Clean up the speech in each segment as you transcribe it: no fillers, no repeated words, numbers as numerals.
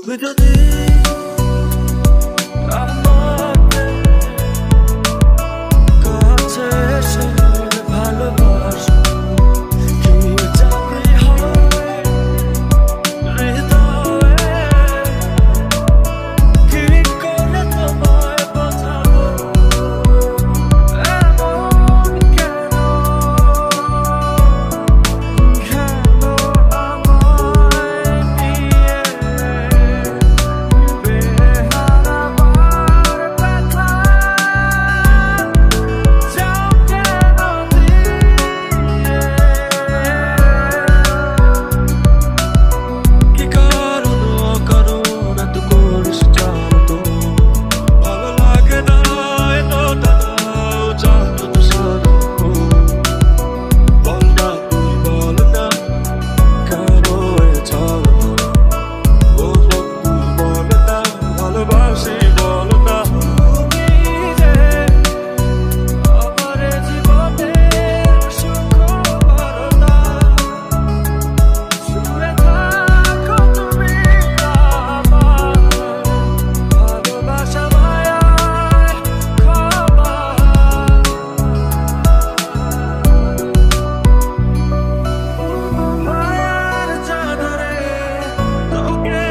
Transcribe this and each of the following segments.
তুই যদি আমাকে কাছে এসে ভালোবাসো, কি চাবি হয় হৃদয়ে, কি করে তোমায় বোঝাবো এমন কেন আমায় নিয়ে বেহারাবার ব্যথা যাও কেন দিয়ে, কি কারণ অকারণ এত করিস জানতো, ভালো লাগে না এতটা দাও জানো তো সারা, বল না তুই বল না কেন এ ছাড়া, ও তুই বল না ভালোবাসি বল না, তুমি যে আমার জীবনের সুখ বারতা, শুয়ে থাকো তুমি আমার ভালোবাসা মায়ায় ক্ষমা, মায়ার চাদরে তোকে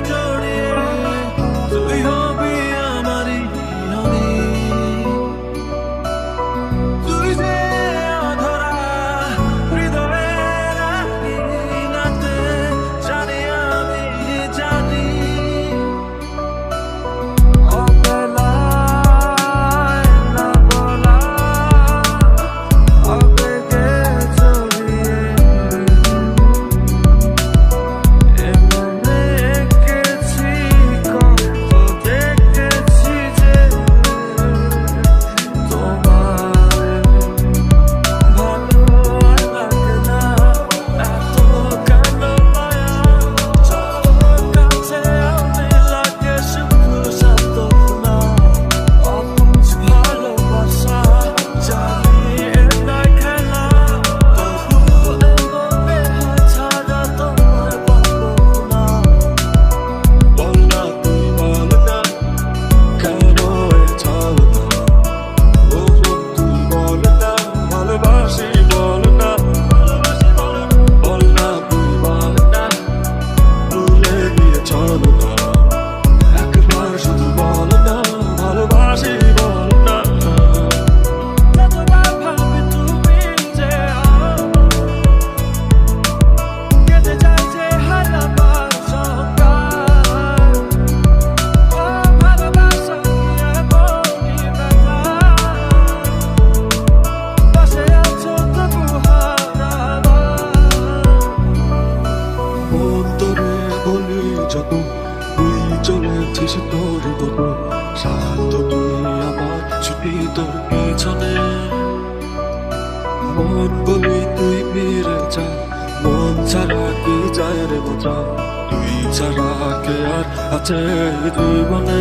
জড়িয়ে তুই হবি আমারই আমি, তুই যে অধরা হৃদয়ের আঙিনাতে জানি আমি জানি, অবেলায় না বলা আবেগে জড়িয়ে এমনে এঁকেছি কত দেখেছি যে তোমায় ভালো লাগে না এত কেন মায়া, চলো কাছে আমি লাগে শুধু সান্ত্বনা, অবুঝ ভালোবাসা জানি এটাই খেলা, তবু এমনে ছাড়া তোমায় পাবো না, বল না তুই বল না কেন এ ছাড়া, ও তুই বল না ভালোবাসি বল না, বল না তুই বল না ভুলে গিয়ে চলো না, একবার শুধু বল না ভালোবাসি বল না, যতবার ভাবি তুমি যে আমার, কেটে যায় যে হারাবার সংখ্যায়, ও ভালোবাসা নিয়ে বলি ব্যথা, পাশে আছো তবু হারাবার, অন্তরে বলি যত তুই চলেছিস তোর মতো, শান্ত তুই আমার ছুটি তোর পিছনে, মন বলি তুই ফিরে যা, মন ছাড়া কি যায় রে বোঝা, তুই ছাড়া কে আর আছে এই জীবনে।